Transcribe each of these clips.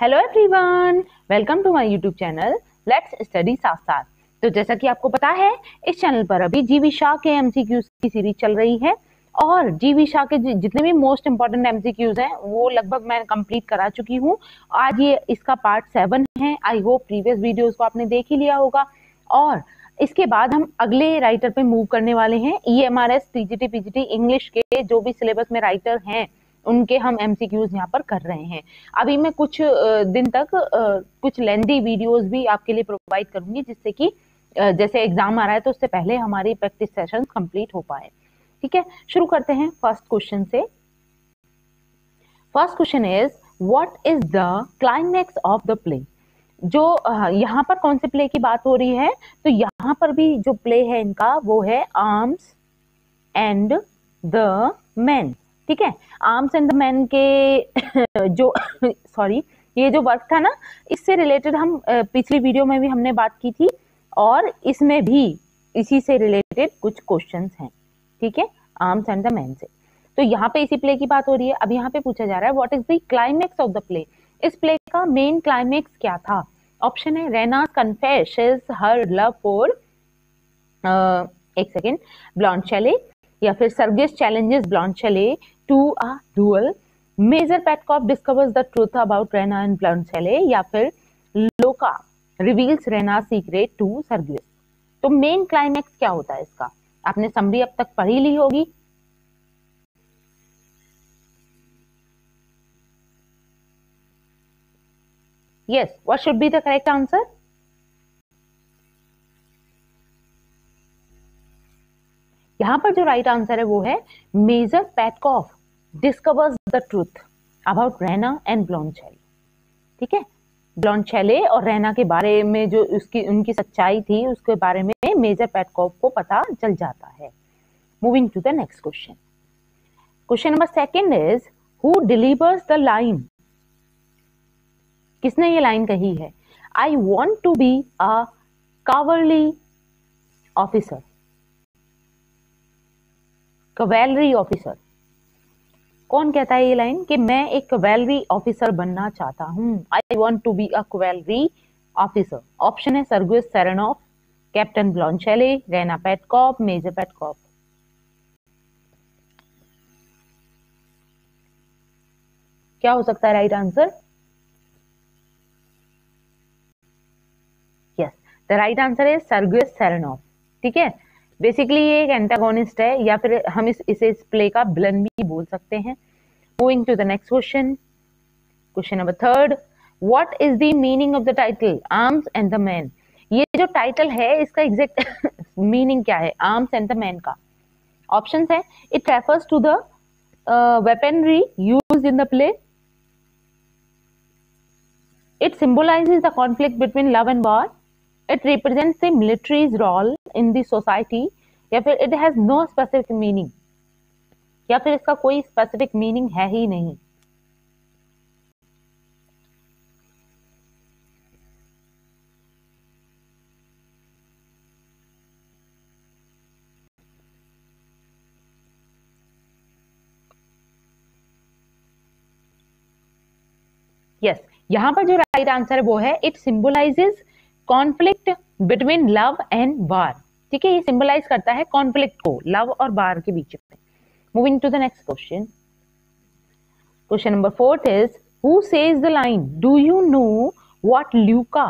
Hello everyone, welcome to my YouTube channel let's study साथ साथ। तो जैसा कि आपको पता है, इस चैनल पर अभी जीवी शाह के एमसीक्यूज की सीरीज चल रही है और जीवी शाह के जितने भी मोस्ट इंपॉर्टेंट एमसीक्यूज हैं वो लगभग मैं कंप्लीट करा चुकी हूँ। आज ये इसका पार्ट 7 है। आई होप प्रीवियस वीडियोस को आपने देख ही लिया होगा और इसके बाद हम अगले राइटर पे मूव करने वाले हैं। EMRS, TGT, PGT इंग्लिश के जो भी सिलेबस में राइटर हैं उनके हम एमसीक्यूज यहाँ पर कर रहे हैं। अभी मैं कुछ दिन तक कुछ लेंथी वीडियोस भी आपके लिए प्रोवाइड करूंगी, जिससे कि जैसे एग्जाम आ रहा है तो उससे पहले हमारी प्रैक्टिस सेशंस कंप्लीट हो पाए। ठीक है, शुरू करते हैं फर्स्ट क्वेश्चन से। First question is what is the climax of the play. जो यहाँ पर कौन से प्ले की बात हो रही है, तो यहाँ पर भी जो प्ले है इनका वो है आर्म्स एंड द मैन। ठीक है, आर्म्स एंड द मैन के जो सॉरी ये जो वर्क था ना, इससे रिलेटेड हम पिछली वीडियो में भी हमने बात की थी और इसमें भी इसी से रिलेटेड कुछ क्वेश्चंस हैं। ठीक है, आर्म्स एंड द मैन से। तो यहाँ पे इसी प्ले की बात हो रही है। अब यहाँ पे पूछा जा रहा है what is the climax of the play. इस प्ले का मेन क्लाइमैक्स क्या था? ऑप्शन है Raina confesses her love for Bluntschli, या फिर Sergius challenges Bluntschli to a duel, Major Petkoff discovers the truth about Raina and Bluntschli, या फिर Louka reveals Raina secret to Sergius. तो main climax क्या होता है इसका? आपने समरी अब तक पढ़ी ली होगी। Yes, what should be the correct answer? यहां पर जो राइट आंसर है वो है Major Petkoff discovers the truth about Raina and Bluntschli. ठीक है, ब्लॉन्चेले और रेना के बारे में जो उनकी सच्चाई थी उसके बारे में मेजर पेटकॉफ को पता चल जाता है। Moving to the next question. Question number second is who delivers the line. किसने ये लाइन कही है? I want to be a cavalry officer, cavalry officer. कौन कहता है ये लाइन कि मैं एक कवेलरी ऑफिसर बनना चाहता हूं? I want to be a cavalry officer. Option है Sergius Saranoff, captain Bluntschli, Raina Petkoff, Major Petkoff. क्या हो सकता है right answer? Yes, the right answer है सर्गियस सेरेनॉफ। ठीक है, बेसिकली ये एक एंटागोनिस्ट है या फिर हम इस प्ले का विलन भी बोल सकते हैं। Moving to the next question. Question number third, what is the meaning of the title arms and the man. ये जो टाइटल है इसका एग्जैक्ट मीनिंग क्या है आर्म्स एंड द मैन का? ऑप्शंस है it refers to the weaponry used in the play, it symbolises the conflict between love and war, it represents the military's role in the society, या फिर it has no specific meaning, या फिर इसका कोई specific meaning है ही नहीं। Yes, यहां पर जो राइट आंसर है वो है it symbolizes conflict between love and वार। ठीक है, ये सिंबलाइज करता है कॉन्फ्लिक्ट को लव और वार के बीच में। Moving to the next question. Question number fourth is who says the line do you know what Louka,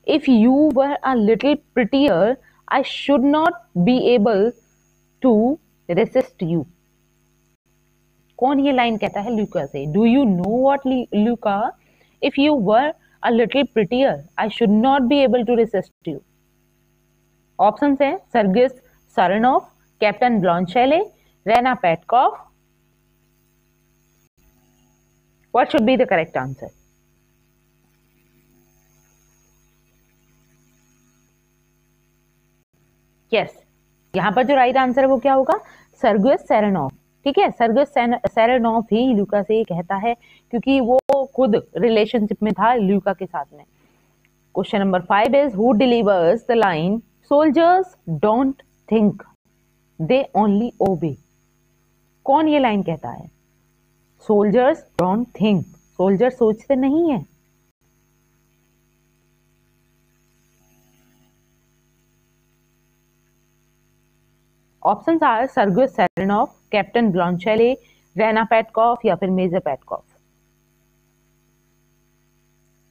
if you were a little prettier I should not be able to resist you. कौन ये line कहता है Louka से? Do you know what Louka, if you were a little prettier I should not be able to resist you. Options हैं Sergius Saranoff, captain Bluntschli, Raina Petkoff. What should be the correct answer? Yes, यहां पर जो right answer है वो क्या होगा? Sergius Saranoff. ठीक है, सर्गियस सेरेनॉफ ही ल्यूका से कहता है क्योंकि वो खुद रिलेशनशिप में था ल्यूका के साथ में। Question number 5 is who delivers the line soldiers don't think they only obey. कौन ये लाइन कहता है? सोल्जर्स डोंट थिंक, सोल्जर सोचते नहीं है। Options are Sergio Saranoff, captain Bluntschli, Raina Petkoff या फिर मेजर पेटकॉफ।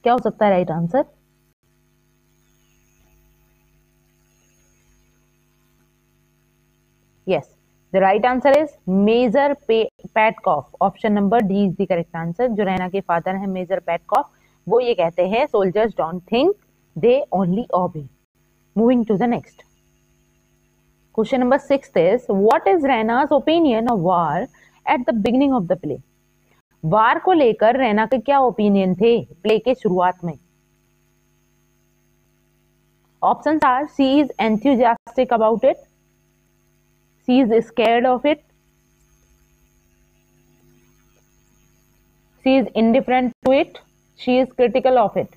क्या हो सकता है right answer? Yes, the right answer is Major Petkoff. Option number D is the correct answer. जो रैना के फादर हैं मेजर पेटकॉफ, वो ये कहते हैं soldiers don't think, they only obey. Moving to the next question number 6 is what is Raina's opinion of war at the beginning of the play? War को लेकर रैना के क्या ओपिनियन थे प्ले के शुरुआत में? Options are she is enthusiastic about it, she is scared of it, she is indifferent to it, she is critical of it.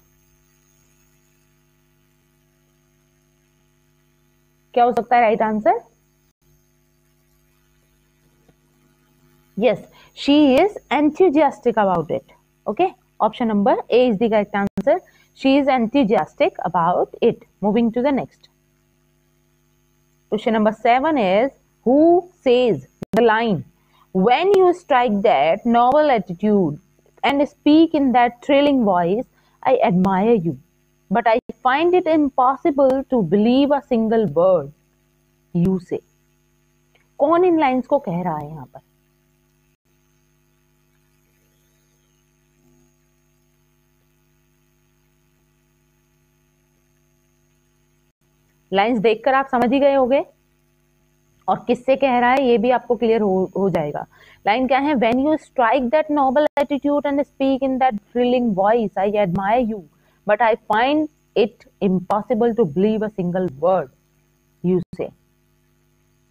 क्या हो सकता है right answer? Yes, she is enthusiastic about it. Okay, option number A is the correct answer. She is enthusiastic about it. Moving to the next question number 7 is who says the line when you strike that noble attitude and speak in that thrilling voice, I admire you, but I find it impossible to believe a single word you say। कौन इन lines को कह रहा है यहां पर? Lines देखकर आप समझ ही गए होंगे और किससे कह रहा है ये भी आपको क्लियर हो जाएगा। लाइन क्या है? When you strike that noble attitude and speak in that thrilling voice, I admire you but I find it impossible to believe a single word you say.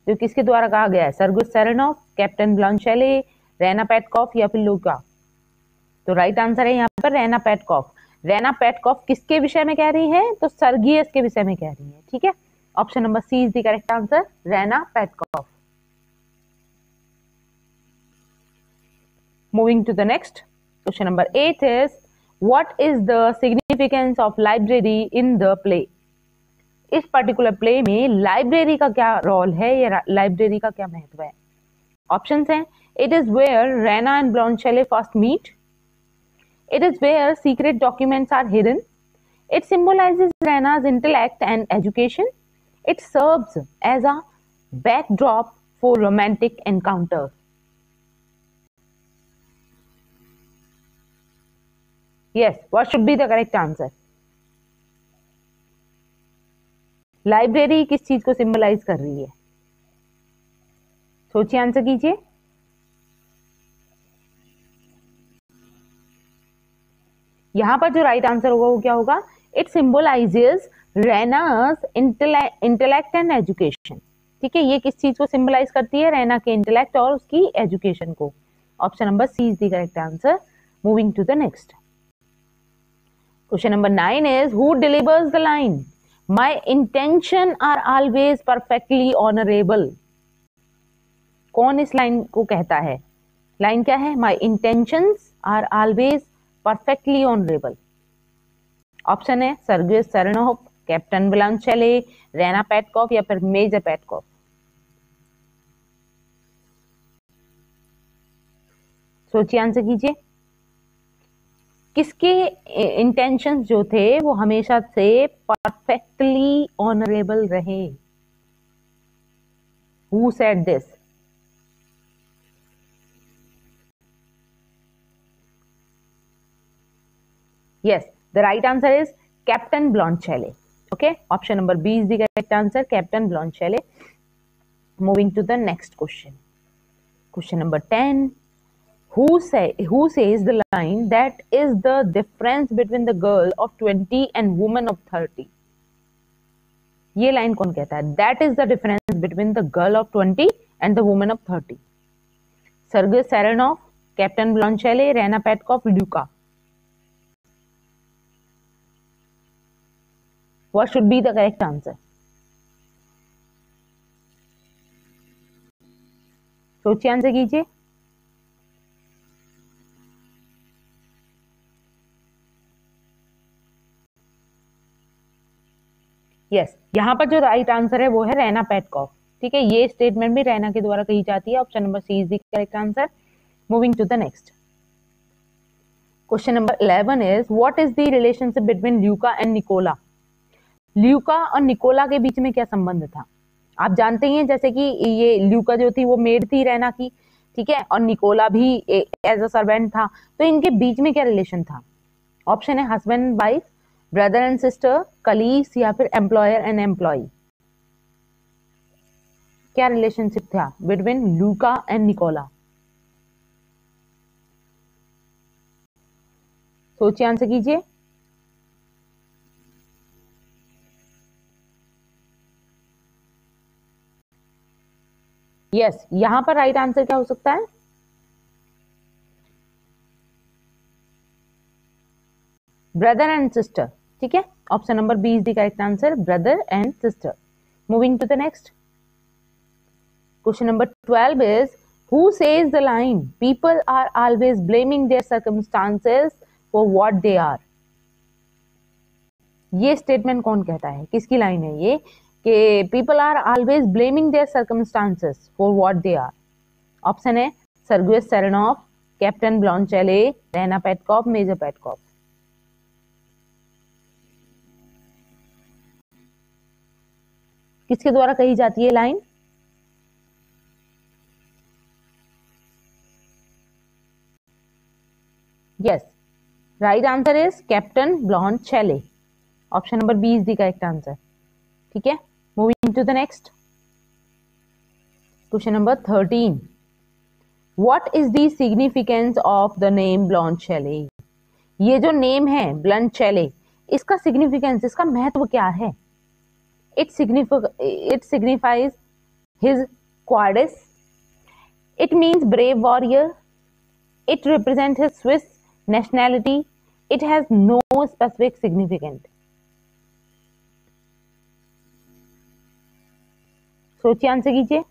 तो किसके द्वारा कहा गया है? Sergio Saranoff, captain Bluntschli, Raina Petkoff या फिर लूका? तो right answer है यहाँ पर रेना पेटकॉफ। रेना पेटकॉफ किसके विषय में कह रही है? तो सर्गियस के विषय में कह रही है। ठीक है, option number C is the correct answer, Raina Petkoff. Moving to the next question number 8 is what is the significance of library in the play? इस पर्टिकुलर प्ले में लाइब्रेरी का क्या रोल है या लाइब्रेरी का क्या महत्व है? ऑप्शंस हैं, it is where Raina and Bluntschli first meet, it is where secret documents are hidden, it symbolizes Rena's intellect and education, it serves as a backdrop for romantic encounter। Yes, what should be the correct answer? Library किस चीज को symbolize कर रही है? सोचिए, answer कीजिए। यहां पर जो राइट आंसर होगा वो क्या होगा? It symbolises Raina's intellect and education. ठीक है, ये किस चीज को सिंबलाइज करती है? रेना के इंटेलेक्ट और उसकी एजुकेशन को। Option number C is the correct answer. Moving to the next question number 9 is who delivers the line my intention are always perfectly honorable? कौन इस लाइन को कहता है? लाइन क्या है? my intentions are always perfectly honorable। Option है Sergio Saranoff, captain Bluntschli, Raina Petkoff या फिर मेजर पेटकॉफ। सोचिए, आंसर कीजिए। किसके इंटेंशंस जो थे वो हमेशा से परफेक्टली ऑनरेबल रहे? Who said this? Yes, the right answer is Captain Blonchelle. Okay, option number B is the correct answer, Captain Blonchelle. Moving to the next question. Question number 10. Who says the line that is the difference between the girl of 20 and woman of 30? ये line कौन कहता है? That is the difference between the girl of 20 and the woman of 30. Sergio Saranoff, captain Bluntschli, Raina Petkoff, Louka. What should be the correct answer? सोचिए, answer कीजिए। यस, यहाँ पर जो राइट आंसर है वो है रैना पेटकॉफ। ठीक है, ये स्टेटमेंट भी रैना के द्वारा कही जाती है। Option number C is the correct answer. Moving to the next question number 11 is what is the relationship between Louka and Nicola. Louka और निकोला के बीच में क्या संबंध था? आप जानते ही हैं जैसे कि ये ल्यूका जो थी वो मेड थी रैना की, ठीक है, और निकोला भी एज अ सर्वेंट था। तो इनके बीच में क्या रिलेशन था? ऑप्शन है husband and wife, brother and sister, colleagues, या फिर एम्प्लॉयर एंड एम्प्लॉय। क्या रिलेशनशिप था बिटवीन ल्यूका एंड निकोला? सोचिए, आंसर कीजिए। यस, यहां पर राइट आंसर क्या हो सकता है? Brother and sister. ठीक है, option number B is the correct answer, brother and sister. Moving to the next question number 12 is who says the line people are always blaming their circumstances for what they are. ये statement कौन कहता है? किसकी line है ये कि people are always blaming their circumstances for what they are? Option है Sergio Saranoff, captain Bluntschli, Raina Petkoff, Major Petkoff. किसके द्वारा कही जाती है line? Yes, right answer is Captain Bluntschli. Option number B is the correct answer. ठीक है, moving to the next question number 13 what is the significance of the name Bluntschli. ये जो name है ब्लॉन्चेले, इसका सिग्निफिकेंस, इसका महत्व क्या है? It signifies his qualities. It means brave warrior. It represents his Swiss nationality. It has no specific significance. सोचिए, answer कीजिए।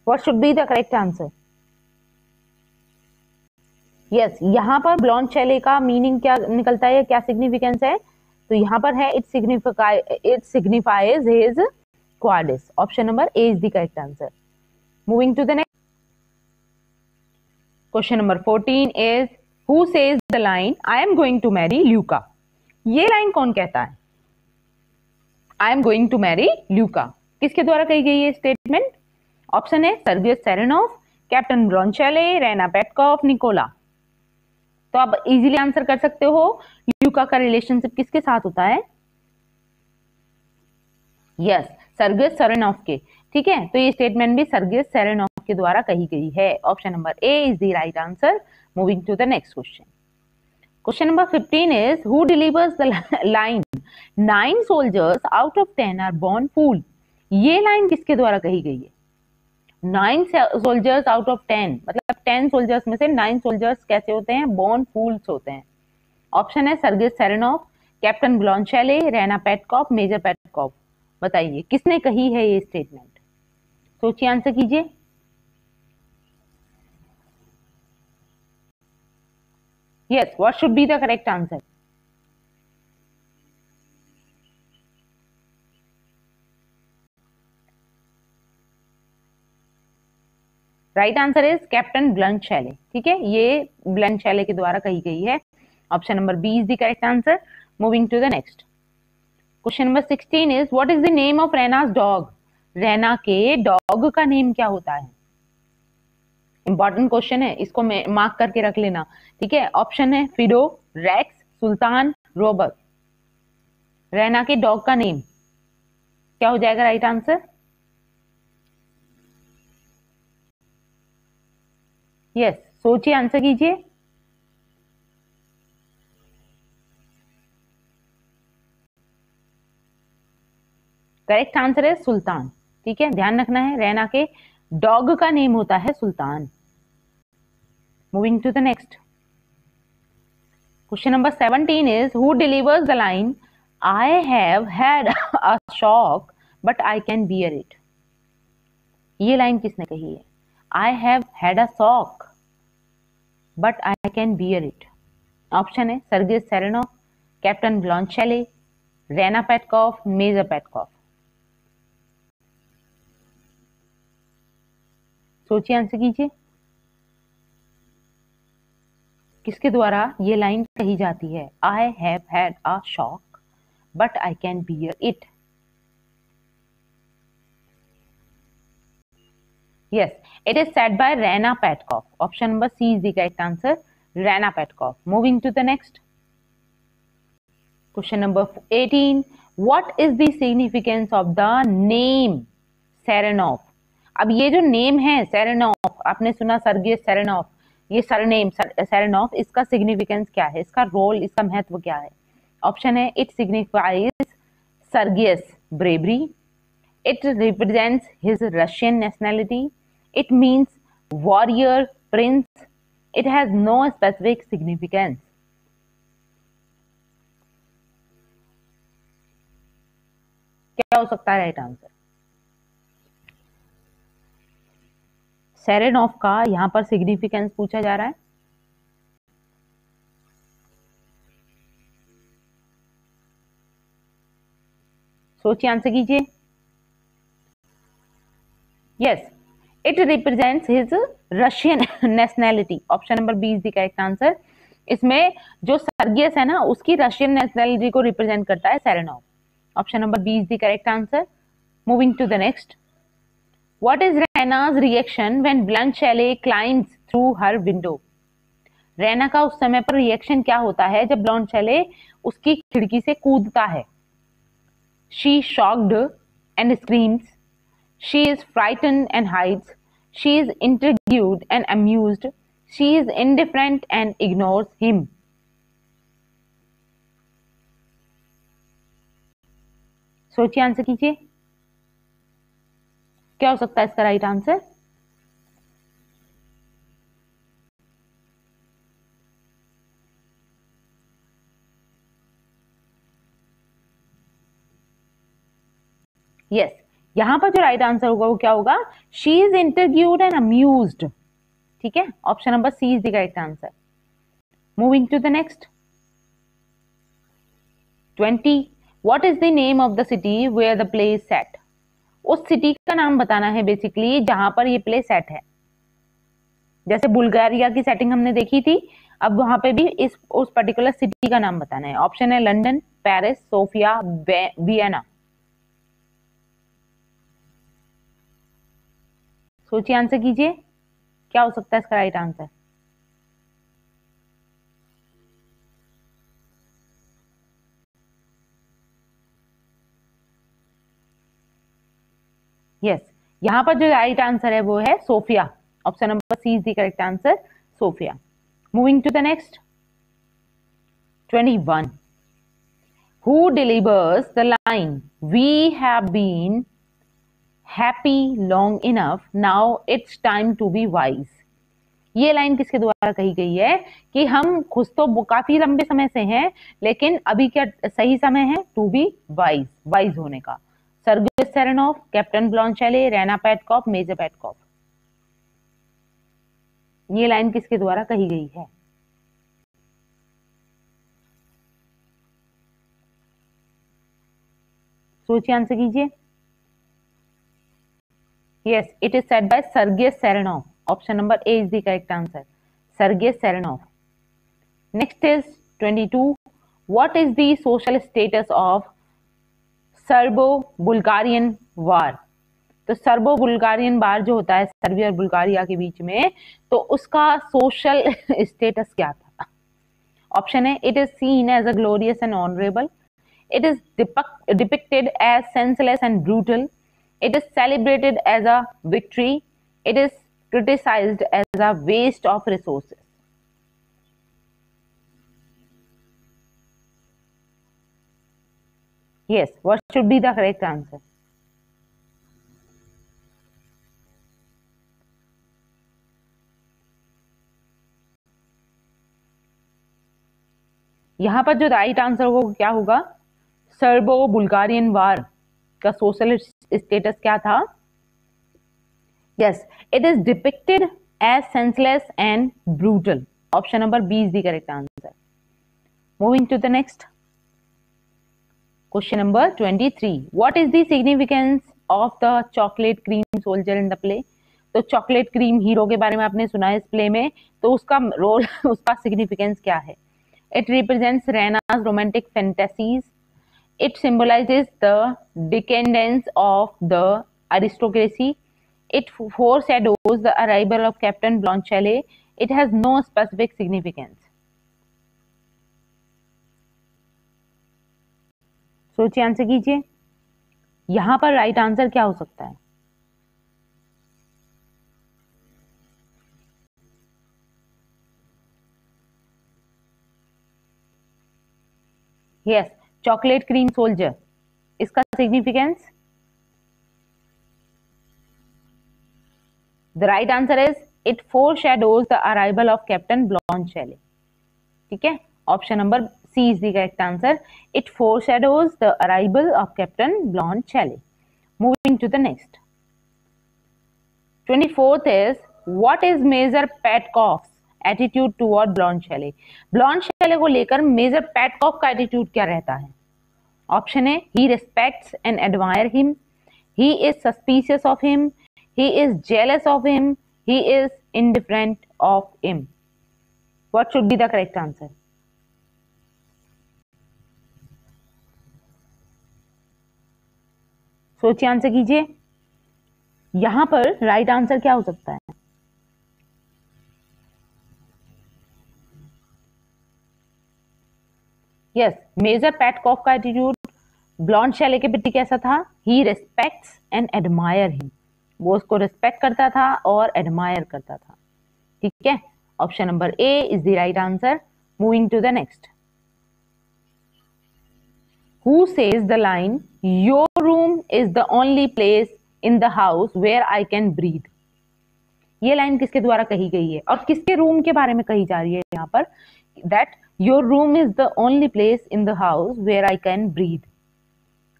What should be the correct answer? Yes, यहाँ पर ब्लॉन्चेले का मीनिंग क्या निकलता है, क्या सिग्निफिकेंस है? तो यहाँ पर है it signifies his qualities. Option number A is the correct answer. Moving to the next question number 14 is who says the line I am going to marry Louka. ये लाइन कौन कहता है? I am going to marry Louka किसके द्वारा कही गई है statement? Option है Sergio Saranoff, captain Bluntschli, Raina Petkoff, Nicola. तो आप इजीली आंसर कर सकते हो ल्यूका का रिलेशनशिप किसके साथ होता है? यस, सर्गियो सेरेनॉफ के। ठीक है, तो ये स्टेटमेंट भी सर्गियो सेरेनॉफ के द्वारा कही गई है। Option number A is the right answer. Moving to the next question question number 15 is who delivers the line 9 soldiers out of 10 are born fool. ये लाइन किसके द्वारा कही गई है? 9 सोल्जर्स आउट ऑफ 10, मतलब 10 सोल्जर्स में से 9 सोल्जर्स कैसे होते हैं? बोर्न फूल्स होते हैं। ऑप्शन है Sergio Saranoff, captain Bluntschli, Raina Petkoff, Major Petkoff. बताइए किसने कही है ये स्टेटमेंट? सोचिए, आंसर कीजिए। Yes, what should be the correct answer? Right answer is Captain Bluntschli. ठीक है, ये ब्लॉन्चेले के द्वारा कही गई है। Option number B is the correct answer. Moving to the next question number 16 is what is the name of Raina's dog. Raina के dog का नेम क्या होता है? इंपॉर्टेंट क्वेश्चन है, इसको मार्क करके रख लेना। ठीक है, ऑप्शन है फिडो, रेक्स, सुल्तान, रोबर। रैना के डॉग का नेम क्या हो जाएगा राइट आंसर? यस, सोचिए, आंसर कीजिए। करेक्ट आंसर है सुल्तान। ठीक है, ध्यान रखना है रैना के डॉग का नेम होता है सुल्तान। Moving to the next question number 17 is who delivers the line I have had a shock but I can bear it. ये लाइन किसने कही है? I have had a shock but I can bear it. Option है Sergei Saranoff, captain Bluntschli, Raina Petkoff, Major Petkoff. सोचिए, answer कीजिए। किसके द्वारा ये लाइन कही जाती है? I have had a shock but I can bear it. Yes, it is said by Rana Petkoff. Option number C is the correct answer. Rana Petkoff. Moving to the next. Question number 18. What is the significance of the name Serenov? अब ये जो name है सेरेनॉफ, आपने सुना Sergei सेरेनॉफ, ये surname सेरेनॉफ, इसका significance क्या है, इसका रोल, इसका महत्व क्या है? ऑप्शन है it signifies Sergius bravery, it represents his Russian nationality, it means warrior prince, it has no specific significance. क्या हो सकता है राइट आंसर? सेरेनॉफ का यहां पर सिग्निफिकेंस पूछा जा रहा है। सोचिए, आंसर कीजिए। Yes, it represents his Russian nationality. Option number B is the correct answer. इसमें जो सर्गियस है ना, उसकी रशियन नेशनैलिटी को रिप्रेजेंट करता है Saranoff. Option number B is the correct answer. Moving to the next. What is Raina's reaction when Bluntschli climbs through her window? Raina का उस समय पर रिएक्शन क्या होता है जब ब्लॉन्चेले उसकी खिड़की से कूदता है? She shocked and screams, she is frightened and hides, she is intrigued and amused, she is indifferent and ignores him. सोचिए, आंसर कीजिए। क्या हो सकता है इसका राइट आंसर? यस, यहां पर जो राइट आंसर होगा वो क्या होगा? She is interviewed and amused. ठीक है, option number C is the correct answer. Moving to the next. 20. What is the name of the city where the play is set? उस सिटी का नाम बताना है बेसिकली जहां पर ये प्ले सेट है। जैसे बुल्गारिया की सेटिंग हमने देखी थी, अब वहां पे भी उस पर्टिकुलर सिटी का नाम बताना है। ऑप्शन है लंदन, पेरिस, सोफिया, वियना। सोचिए, आंसर कीजिए। क्या हो सकता है इसका राइट आंसर? यस, यहां पर जो राइट आंसर है वो है Sofia. Option number C is the correct answer, Sofia. Moving to the next. 21. Who delivers the line we have been happy long enough, now it's time to be wise? ये line किसके द्वारा कही गई है कि हम खुश तो काफी लंबे समय से हैं, लेकिन अभी क्या सही समय है टू बी वाइज, वाइज होने का? Sergei Saranoff, captain Bluntschli, Raina Petkoff, Major Petkoff. ये लाइन किसके द्वारा कही गई है? सोचिए, आंसर कीजिए। Yes, it is said by Sergei Serenov. Option number A is the correct answer. Sergei Serenov. Next is 22. What is the social status of Serbo-Bulgarian War? तो Serbo Bulgarian वार जो होता है सर्बिया और बुल्गारिया के बीच में, तो उसका सोशल स्टेटस क्या था? ऑप्शन है it is seen as a glorious and honourable, it is depicted as senseless and brutal, it is celebrated as a victory, it is criticized as a waste of resources. Yes, what should be the correct answer? यहां पर जो right answer होगा क्या होगा? Serbo Bulgarian वार का social status क्या था? Yes, it is depicted as senseless and brutal. Option number B is the correct answer. Moving to the next. Question number 23. What is the significance of the chocolate cream soldier in the play? तो chocolate cream hero के बारे में आपने सुना है इस play में, तो उसका रोल उसका सिग्निफिकेंस क्या है? It represents Rena's romantic fantasies. It symbolizes the decadence of the aristocracy. It foreshadows the arrival of Captain Blanchelli. It has no specific significance. सोचिए, आंसर कीजिए। यहां पर राइट आंसर क्या हो सकता है? Yes, chocolate cream soldier. इसका significance, the right answer is it foreshadows the arrival of Captain Bluntschli. ठीक है, option number C is the correct answer. It foreshadows the arrival of Captain Bluntschli. Moving to the next. 24th is what is Major Petkoff's attitude toward Bluntschli? Bluntschli को लेकर major Petkoff का attitude क्या रहता है? Option है, he respects and admire him, he is suspicious of him, he is jealous of him, he is indifferent of him. What should be the correct answer? सोचिए, answer कीजिए। यहां पर right answer क्या हो सकता है? यस, मेजर पेटकॉफ का attitude ब्लॉन्चेले के प्रति कैसा था? He respects and admire him. वो उसको रिस्पेक्ट करता था और एडमायर करता था। ठीक है, option number A is the right answer. Moving to the next. Who says the line your room is the only place in the house where I can breathe? ये लाइन किसके द्वारा कही गई है और किसके रूम के बारे में कही जा रही है यहाँ पर? That your room is the only place in the house where I can breathe.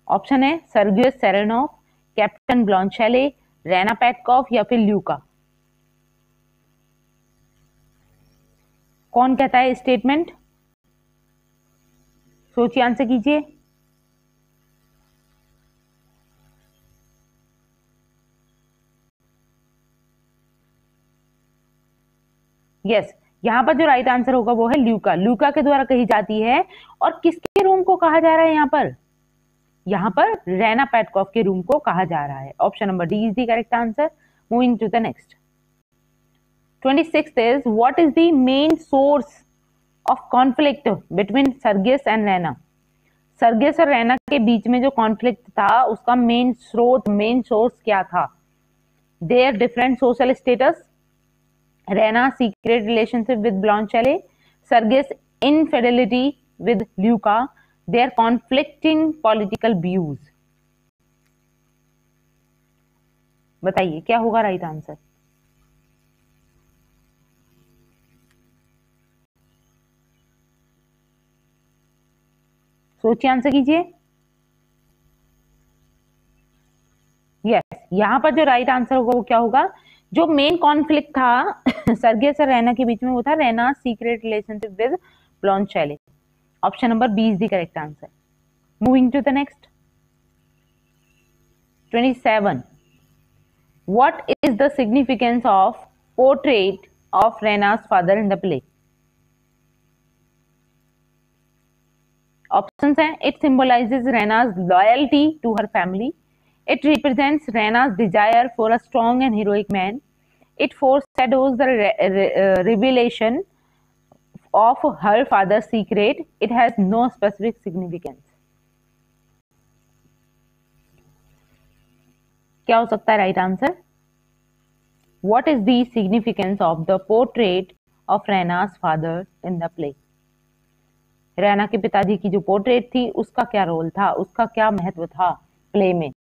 Option है, Sergius Saranoff, captain Bluntschli, Raina Petkoff या फिर ल्यूका। कौन कहता है स्टेटमेंट? सोचिए, आंसर कीजिए। यस, यहां पर जो राइट आंसर होगा वो है ल्यूका। ल्यूका के द्वारा कही जाती है। और किसके रूम को कहा जा रहा है यहाँ पर रेना पेटकॉफ के रूम को कहा जा रहा है। Option number D is the correct answer. Moving to the next. 26th is what is the main source of conflict between Sergius and Raina? Sergius और रेना के बीच में जो कॉन्फ्लिक्ट था उसका मेन सोर्स क्या था? Their different social status, Raina secret relationship with Bluntschli, Sergius infidelity with Louka, their conflicting political views. बताइए क्या होगा राइट आंसर? सोचिए, आंसर कीजिए। यस, यहां पर जो राइट आंसर होगा वो क्या होगा? जो मेन कॉन्फ्लिक्ट था सर्गियस और रेना के बीच में वो था Raina secret relationship with Bluntschli. Option number B is the correct answer. Moving to the next. 27. What is the significance of portrait of Rena's father in the play? Options हैं, it symbolizes Rena's loyalty to her family. It represents Rena's desire for a strong and heroic man. It foreshadows the revelation of her father's secret. It has no specific significance. क्या हो सकता है right answer? What is the significance of the portrait of Rena's father in the play? Raina के पिताजी की जो portrait थी उसका क्या रोल था, उसका क्या महत्व था प्ले में?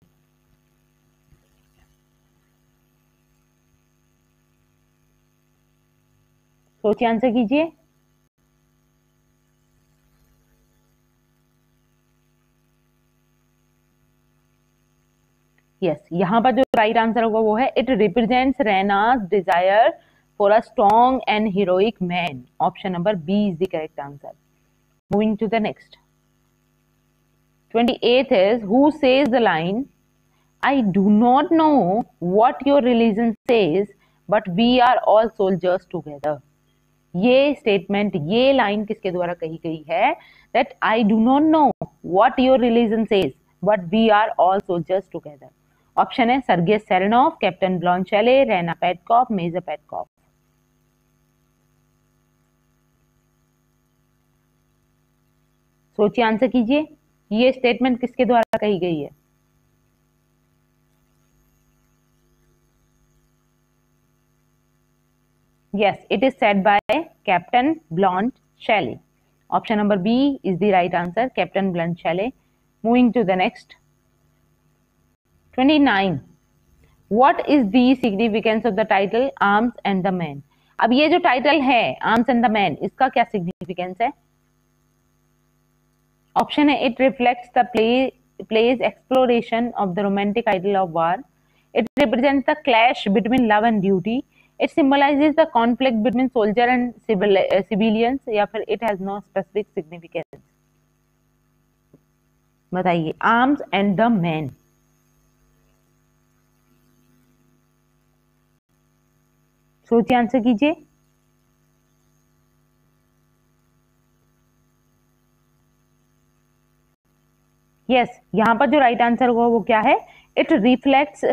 सोचिए, आंसर कीजिए। यस, यहां पर जो राइट आंसर होगा वो है it represents Raina's desire for a strong and heroic man. Option number B is the correct answer. Moving to the next. 28th is, who says the line, I do not know what your religion says, but we are all soldiers together. ये statement, ये line किसके द्वारा कही गई है? That I do not know what your religion says, but we are all soldiers together. Option है Sergei Saranoff, Captain Bluntschli, Raina Petkoff, Major Petkoff. सोचिए, answer कीजिए. ये स्टेटमेंट किसके द्वारा कही गई है? Yes, it is said by Captain Blonde-Shelley. Option number B is the right answer, Captain Blonde-Shelley. Moving to the next. 29. What is the significance of the title Arms and the Man? अब ये जो title है Arms and the Man, इसका क्या significance है? Option है it reflects the play's exploration of the romantic ideal of war. It represents the clash between love and duty. It symbolizes the conflict between soldier and civilians, या फिर it has no specific significance. बताइए. Arms and the Man. सोचिए, answer कीजिए. Yes, यहां पर जो right answer होगा वो क्या है? It reflects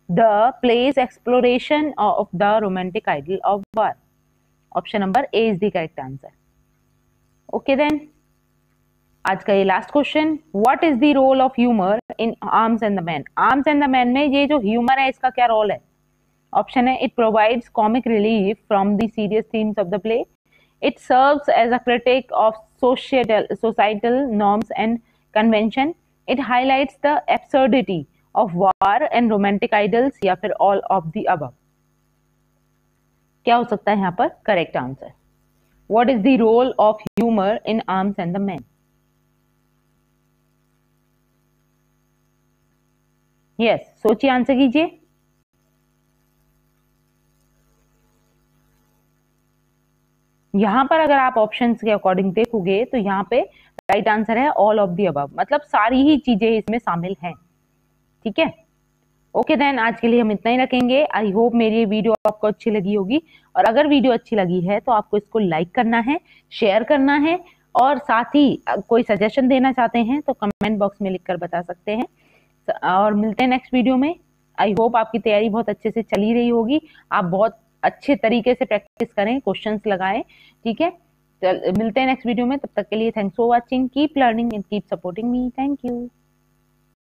the play's exploration of the romantic ideal of war. Option number A is the correct answer. Okay then, आज का ये last question. What is the role of humour in arms and the man? Arms and the man में ये जो humour है इसका क्या role है? ऑप्शन है it provides comic relief from the serious themes of the play. It serves as a critique of societal norms and convention. It highlights the absurdity of war and romantic ideals, या फिर all of the above. क्या हो सकता है यहाँ पर correct answer? What is the role of humor in Arms and the Man? Yes, सोचिए, answer कीजिए. यहाँ पर अगर आप ऑप्शंस के अकॉर्डिंग देखोगे तो यहाँ पे राइट आंसर है ऑल ऑफ दी अबव, मतलब सारी ही चीजें इसमें शामिल हैं. ठीक है. ओके देन, आज के लिए हम इतना ही रखेंगे. आई होप मेरी ये वीडियो आपको अच्छी लगी होगी, और अगर वीडियो अच्छी लगी है तो आपको इसको लाइक करना है, शेयर करना है, और साथ ही कोई सजेशन देना चाहते हैं तो कमेंट बॉक्स में लिखकर बता सकते हैं. और मिलते हैं नेक्स्ट वीडियो में. आई होप आपकी तैयारी बहुत अच्छे से चली रही होगी. आप बहुत अच्छे तरीके से प्रैक्टिस करें, क्वेश्चंस लगाएं. ठीक है. मिलते हैं नेक्स्ट वीडियो में. तब तक के लिए thanks for watching. Keep learning and keep supporting me. Thank you.